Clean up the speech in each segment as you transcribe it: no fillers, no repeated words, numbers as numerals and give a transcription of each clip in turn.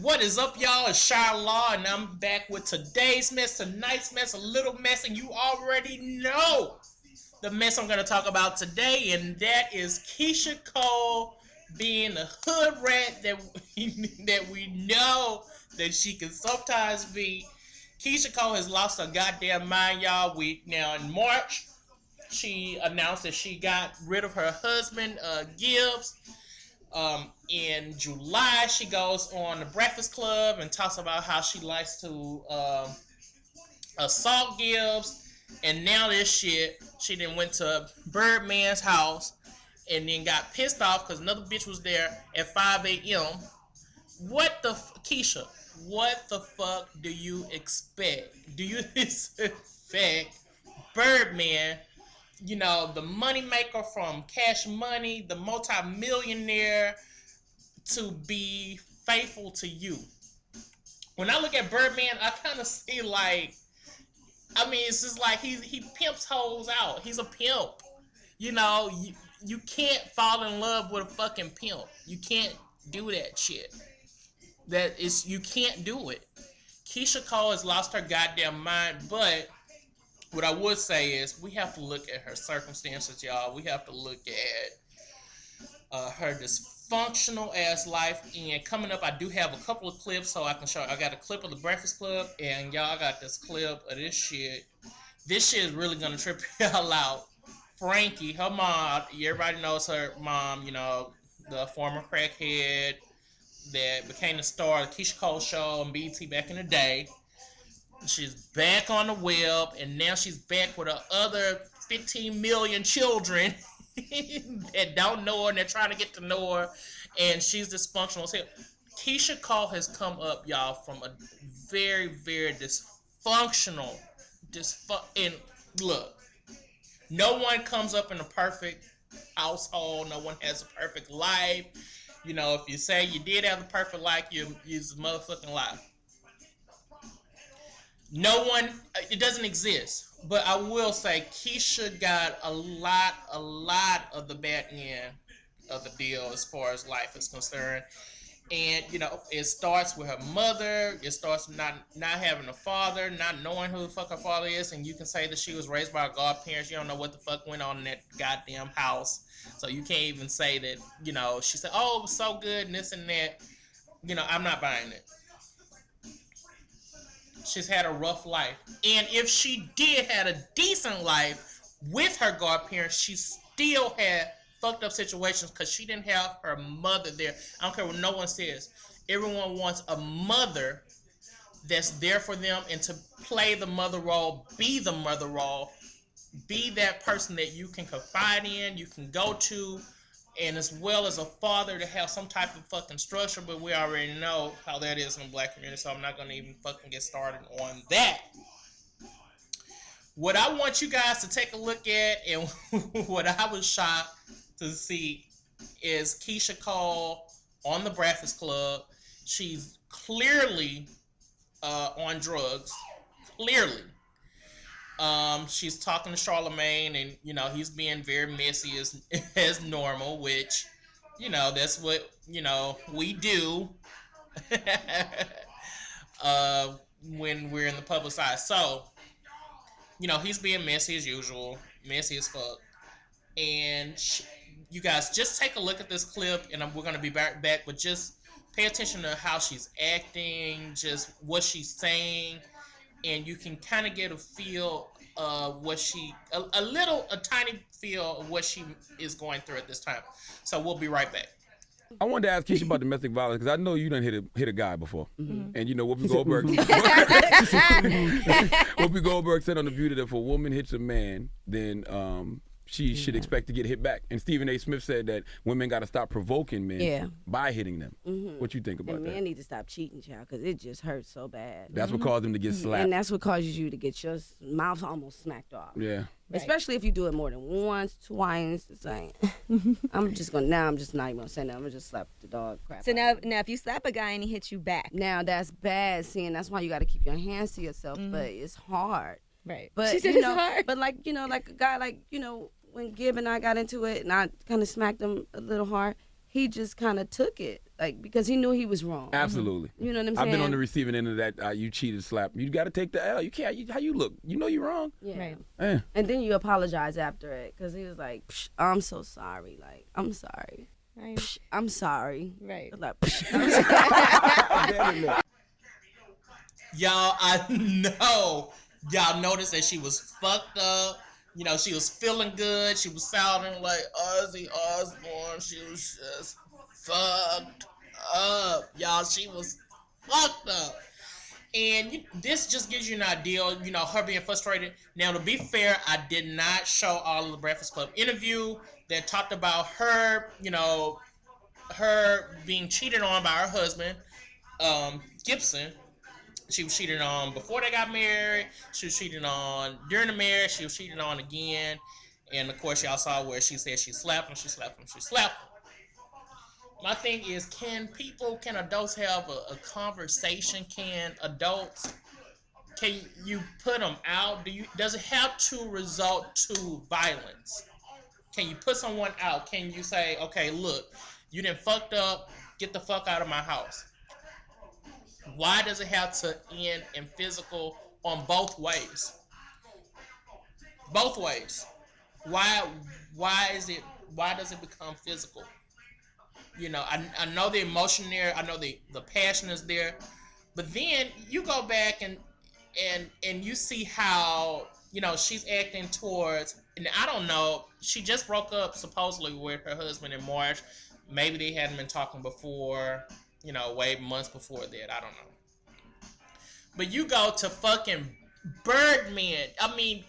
What is up, y'all? It's Charlotte, and I'm back with today's mess, tonight's mess, a little mess, and you already know the mess I'm going to talk about today, and that is Keyshia Cole being the hood rat that we know that she can sometimes be. Keyshia Cole has lost her goddamn mind, y'all. Now in March, she announced that she got rid of her husband, Gibbs. In July, she goes on the Breakfast Club and talks about how she likes to assault Gibbs. And now this shit, she then went to Birdman's house and then got pissed off because another bitch was there at 5 a.m. Keyshia, what the fuck do you expect? Do you expect Birdman, you know, the money maker from Cash Money, the multi-millionaire, to be faithful to you? When I look at Birdman, I kind of see like, I mean, it's just like he pimps hoes out. He's a pimp. You know, you can't fall in love with a fucking pimp. You can't do that shit. You can't do it. Keyshia Cole has lost her goddamn mind, but what I would say is we have to look at her circumstances, y'all. We have to look at her dysfunctional ass life. And coming up, I do have a couple of clips so I can show. I got a clip of the Breakfast Club, and y'all got this clip of this shit. This shit is really gonna trip y'all out. Frankie, her mom, everybody knows her mom, you know, the former crackhead that became the star of the Kesha Cole show on BET back in the day. She's back on the web, and now she's back with her other 15 million children that don't know her and they're trying to get to know her, and she's dysfunctional. So Keyshia Cole has come up, y'all, from a very, very dysfunctional, and look, no one comes up in a perfect household. No one has a perfect life. You know, if you say you did have a perfect life, you're a motherfucking lie. No one, it doesn't exist. But I will say Keyshia got a lot of the bad end of the deal as far as life is concerned. And, you know, it starts with her mother. It starts with not having a father, not knowing who the fuck her father is. And you can say that she was raised by her godparents. You don't know what the fuck went on in that goddamn house. So you can't even say that, you know, she said, oh, it was so good and this and that. You know, I'm not buying it. She's had a rough life. And if she did had a decent life with her godparents, she still had fucked up situations because she didn't have her mother there. I don't care what no one says. Everyone wants a mother that's there for them and to play the mother role, be the mother role, be that person that you can confide in, you can go to, and as well as a father to have some type of fucking structure, but we already know how that is in the black community, so I'm not going to even fucking get started on that. What I want you guys to take a look at, and what I was shocked to see, is Keyshia Cole on the Breakfast Club. She's clearly on drugs. Clearly. She's talking to Charlemagne, and you know he's being very messy as normal, which, you know, that's what, you know, we do when we're in the public eye. So, you know, he's being messy as usual, messy as fuck. And you guys just take a look at this clip, and we're gonna be back, but just pay attention to how she's acting, just what she's saying. And you can kind of get a feel of what a tiny feel of what she is going through at this time. So we'll be right back. I wanted to ask Keyshia about domestic violence because I know you done hit a guy before, and you know Whoopi Goldberg. Whoopi Goldberg said on The View that if a woman hits a man, then she should expect to get hit back. And Stephen A. Smith said that women got to stop provoking men by hitting them. What you think about that? Men need to stop cheating, child, because it just hurts so bad. That's what caused them to get slapped. And that's what causes you to get your mouth almost smacked off. Yeah. Right. Especially if you do it more than once, twice. It's like, I'm just not even gonna say that. I'm gonna just slap the dog crap. So now if you slap a guy and he hits you back, now that's bad. See, and that's why you got to keep your hands to yourself. But it's hard. Right. But she said it's hard. But like, you know, like a guy, like, you know, when Gib and I got into it and I kind of smacked him a little hard, he just kind of took it, like, because he knew he was wrong. Absolutely. You know what I'm saying? I've been on the receiving end of that. You cheated, slap. You got to take the L. You can't. How you look? You know you're wrong. Yeah. Right. Yeah. And then you apologize after it, because he was like, Psh, I'm so sorry. Like, I'm sorry. Right. Psh, I'm sorry. Right. Like, Psh, I'm sorry. Y'all, I know y'all noticed that she was fucked up. You know, she was feeling good. She was sounding like Ozzy Osbourne. She was just fucked up. Y'all, she was fucked up. And this just gives you an idea, you know, her being frustrated. Now, to be fair, I did not show all of the Breakfast Club interview that talked about her, you know, her being cheated on by her husband, Gibson. She was cheated on before they got married. She was cheated on during the marriage. She was cheated on again. And, of course, y'all saw where she said she slapped him, she slapped him, she slapped him. My thing is, can adults have a conversation? Can you put them out? Does it have to result to violence? Can you put someone out? Can you say, okay, look, you done fucked up, get the fuck out of my house? Why does it have to end in physical on both ways? Both ways. Why does it become physical? You know, I know the emotion there, I know the passion is there, but then you go back and you see how, you know, she's acting towards, and I don't know, she just broke up supposedly with her husband in March. Maybe they hadn't been talking before, you know, way months before that. I don't know. But you go to fucking Birdman. I mean,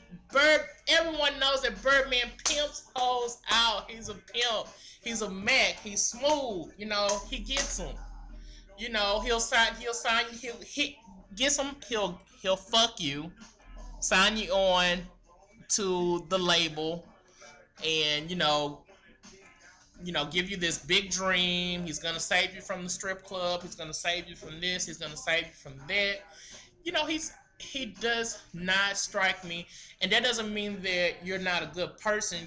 everyone knows that Birdman pimps hoes out. He's a pimp. He's a Mac. He's smooth. You know, he gets them. You know, he'll fuck you, sign you on to the label, and you know, give you this big dream. He's gonna save you from the strip club. He's gonna save you from this. He's gonna save you from that. You know, he does not strike me, and that doesn't mean that you're not a good person.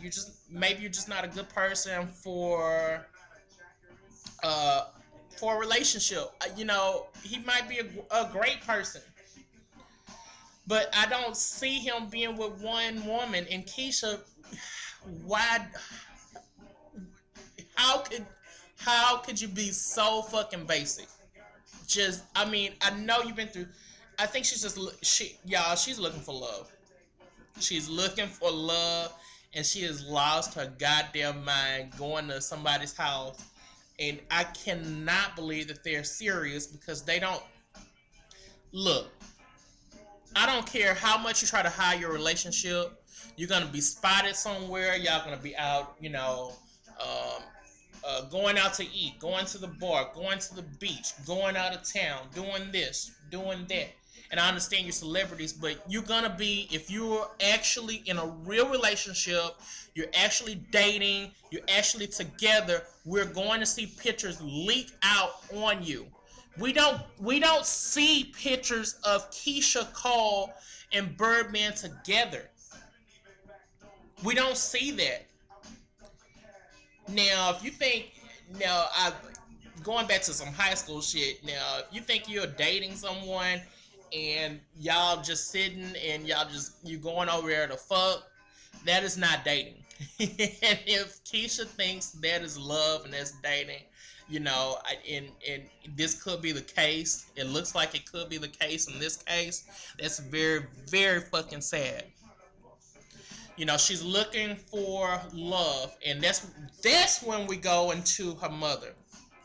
Maybe you're just not a good person for a relationship. You know, he might be a great person, but I don't see him being with one woman. And Keyshia, why? How could you be so fucking basic? Just, I mean, I know you've been through. I think she's looking for love. She's looking for love, and she has lost her goddamn mind going to somebody's house. And I cannot believe that they're serious, because they don't. Look, I don't care how much you try to hide your relationship. You're going to be spotted somewhere. Y'all going to be out, you know, going out to eat, going to the bar, going to the beach, going out of town, doing this, doing that. And I understand you're celebrities, but you're going to be, if you're actually in a real relationship, you're actually dating, you're actually together, we're going to see pictures leak out on you. We don't see pictures of Kesha Cole and Birdman together. We don't see that. Now, if you think, going back to some high school shit, now, if you think you're dating someone and y'all just sitting and you going over there to fuck, that is not dating. And if Keyshia thinks that is love and that's dating, you know, and this could be the case, it looks like it could be the case in this case, that's very, very fucking sad. You know, she's looking for love, and that's when we go into her mother.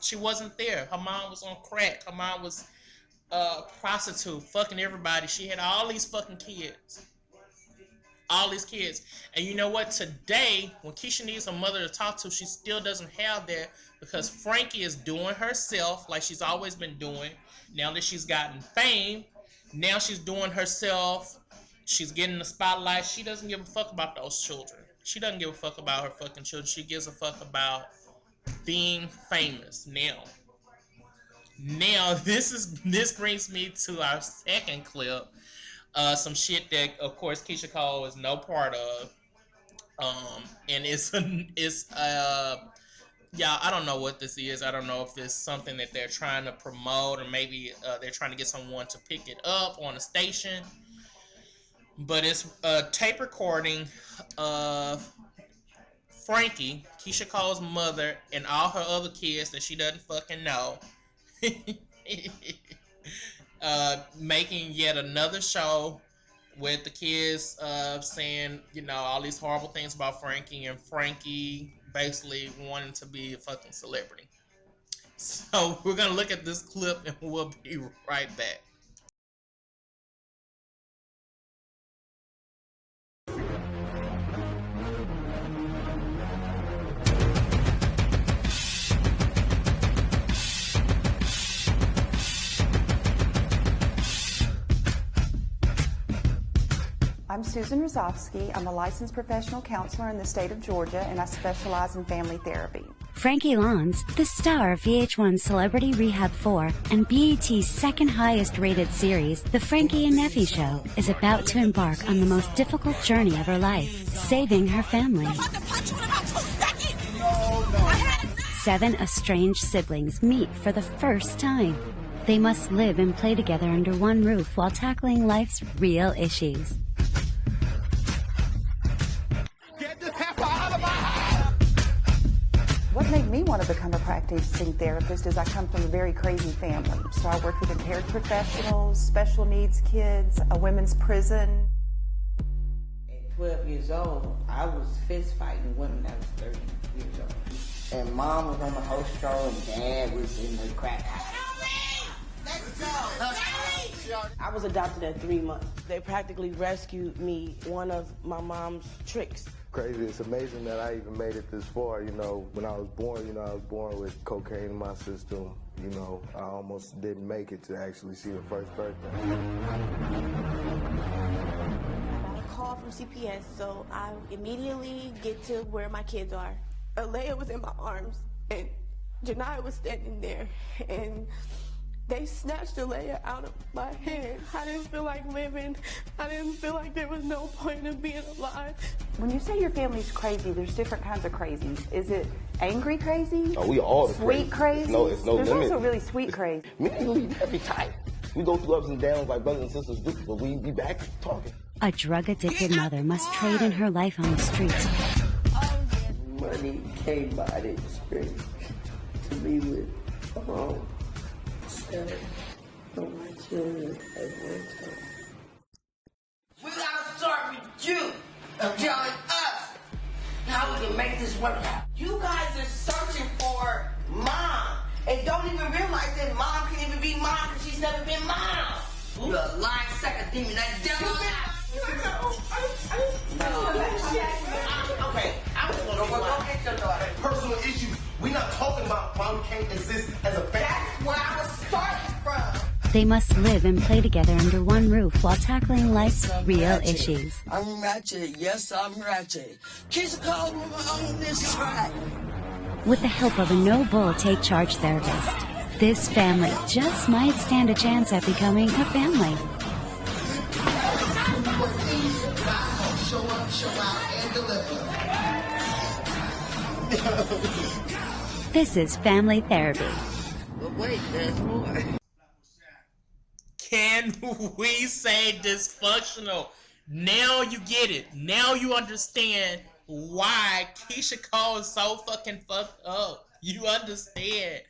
She wasn't there. Her mom was on crack. Her mom was a prostitute, fucking everybody. She had all these fucking kids. All these kids. And you know what? Today, when Keyshia needs a mother to talk to, she still doesn't have that, because Frankie is doing herself like she's always been doing. Now that she's gotten fame, now she's doing herself. She's getting the spotlight. She doesn't give a fuck about those children. She doesn't give a fuck about her fucking children. She gives a fuck about being famous. Now this brings me to our second clip. Some shit that, of course, Kesha Cole is no part of. And it's Yeah, I don't know what this is. I don't know if it's something that they're trying to promote, or maybe they're trying to get someone to pick it up on a station. But it's a tape recording of Frankie, Keyshia Cole's mother, and all her other kids that she doesn't fucking know, making yet another show with the kids saying, all these horrible things about Frankie, and Frankie basically wanting to be a fucking celebrity. So we're going to look at this clip and we'll be right back. I'm Susan Rozovsky. I'm a licensed professional counselor in the state of Georgia, and I specialize in family therapy. Frankie Lons, the star of VH1's Celebrity Rehab 4 and BET's second highest rated series, The Frankie and Nephew Show, is about to embark on the most difficult journey of her life, saving her family. 7 estranged siblings meet for the first time. They must live and play together under one roof while tackling life's real issues. What made me want to become a practicing therapist is I come from a very crazy family. So I worked with impaired professionals, special needs kids, a women's prison. At 12 years old, I was fist fighting women that was 30 years old. And mom was on the host show and dad was in the crack house. Let's go! I was adopted at 3 months. They practically rescued me, one of my mom's tricks. Crazy. It's amazing that I even made it this far. When I was born, I was born with cocaine in my system. I almost didn't make it to actually see the first birthday. I got a call from CPS, so I immediately get to where my kids are. Alea was in my arms, and Janiyah was standing there, and they snatched Alea out of my hand. I didn't feel like living. I didn't feel like there was no point in being alive. When you say your family's crazy, there's different kinds of crazy. Is it angry crazy? Oh, we all the sweet crazy? It's no there's limit. Also really sweet crazy. Me and you every time. We go through ups and downs like brothers and sisters do, but we be back talking. A drug-addicted mother must trade in her life on the streets. Money came by the experience to be with home. For my children at one time. We gotta start with you of telling us how we can make this work out. You guys are searching for mom and don't even realize that mom can even be mom because she's never been mom. You're a lying second demon. That devil. Okay, I was gonna go get your daughter. Personal issues. We're not talking about mom can't exist as a family. That's where I was starting from. They must live and play together under one roof while tackling life's real issues. I'm ratchet. Yes, I'm ratchet. Kesha Cole on this track. With the help of a no-bull take-charge therapist, this family just might stand a chance at becoming a family. Show up, show out, and deliver. This is family therapy. But wait, there's more. Can we say dysfunctional? Now you get it. Now you understand why Kesha Cole is so fucking fucked up. You understand.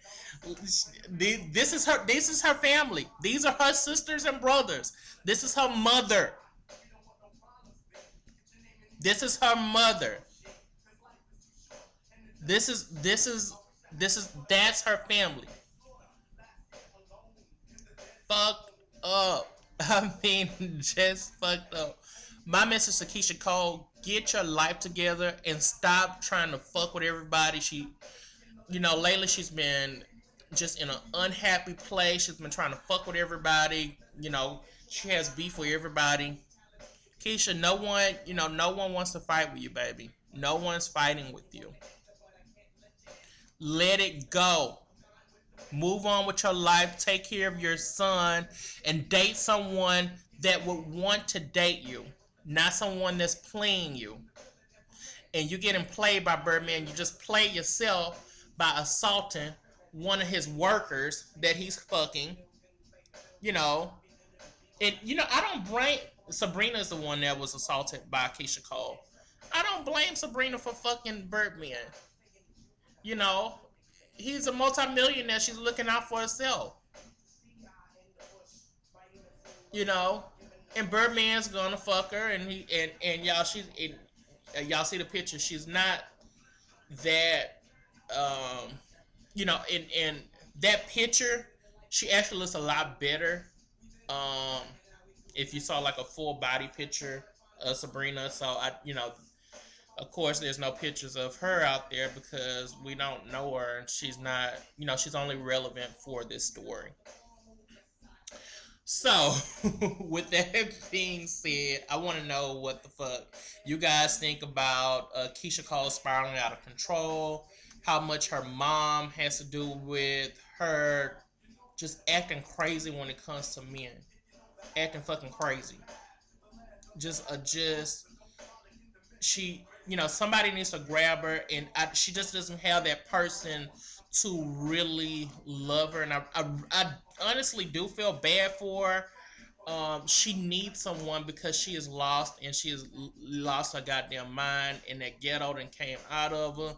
This is her family. These are her sisters and brothers. This is her mother. This is her mother. That's her family. Fucked up. I mean, just fucked up. My message to Kesha Cole: get your life together and stop trying to fuck with everybody. Lately she's been just in an unhappy place. She's been trying to fuck with everybody. She has beef with everybody. Kesha, no one wants to fight with you, baby. No one's fighting with you. Let it go. Move on with your life. Take care of your son and date someone that would want to date you, not someone that's playing you. And you're getting played by Birdman. You just play yourself by assaulting one of his workers that he's fucking. You know, and I don't blame Sabrina's the one that was assaulted by Keyshia Cole. I don't blame Sabrina for fucking Birdman. You know, he's a multimillionaire. She's looking out for herself. You know, and Birdman's gonna fuck her, and y'all y'all see the picture. She's not that in that picture, she actually looks a lot better. If you saw like a full body picture of Sabrina, so of course, there's no pictures of her out there because we don't know her, and she's not, she's only relevant for this story. So, with that being said, I want to know what the fuck you guys think about Keyshia Cole spiraling out of control, how much her mom has to do with her just acting crazy when it comes to men. Acting fucking crazy. She, somebody needs to grab her, and she just doesn't have that person to really love her, and I honestly do feel bad for her. She needs someone because she is lost, and she has lost her goddamn mind, and that ghetto then came out of her,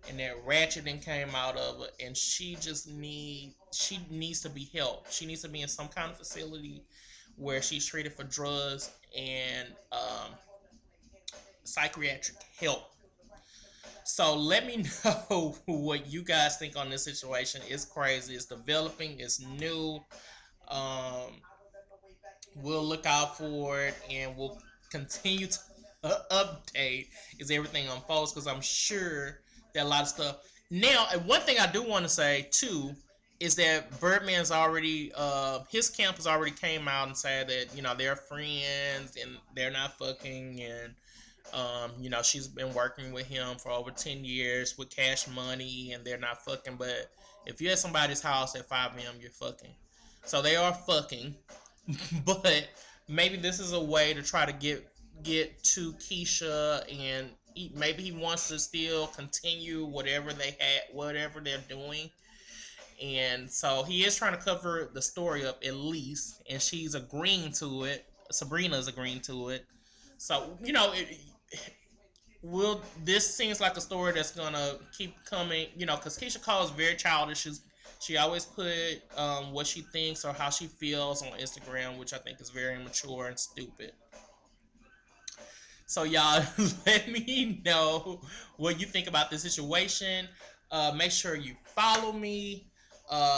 and that ratchet then came out of her, and she needs to be helped. She needs to be in some kind of facility where she's treated for drugs and psychiatric help. So let me know what you guys think on this situation. It's crazy. It's developing. It's new. We'll look out for it, and we'll continue to update as everything unfolds, because I'm sure that a lot of stuff. Now, one thing I do want to say too is that Birdman's already, his camp has already came out and said that they're friends and they're not fucking, and she's been working with him for over 10 years with cash money, and they're not fucking. But if you're at somebody's house at 5 a.m., you're fucking. So they are fucking. But maybe this is a way to try to get to Keyshia, and maybe he wants to still continue whatever they're doing. And so he is trying to cover the story up at least, and she's agreeing to it. Sabrina's agreeing to it. So, this seems like a story that's gonna keep coming, because Keyshia Cole is very childish. She always put what she thinks or how she feels on Instagram, which I think is very immature and stupid. So y'all, let me know what you think about this situation. Make sure you follow me,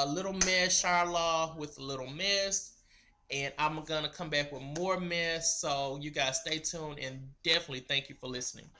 Little Miss Charlotte with Little Miss. And I'm gonna come back with more mess. So you guys stay tuned, and definitely thank you for listening.